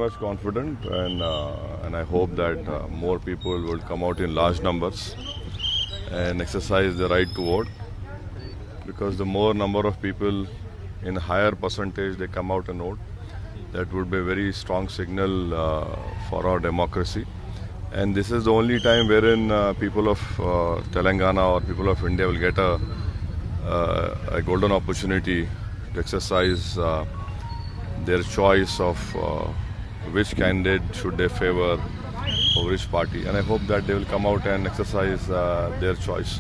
much confident, and I hope that more people will come out in large numbers and exercise the right to vote. Because the more number of people in higher percentage they come out and vote, that would be a very strong signal for our democracy. And this is the only time wherein people of Telangana or people of India will get a golden opportunity to exercise their choice of which candidate should they favor or which party. And I hope that they will come out and exercise their choice.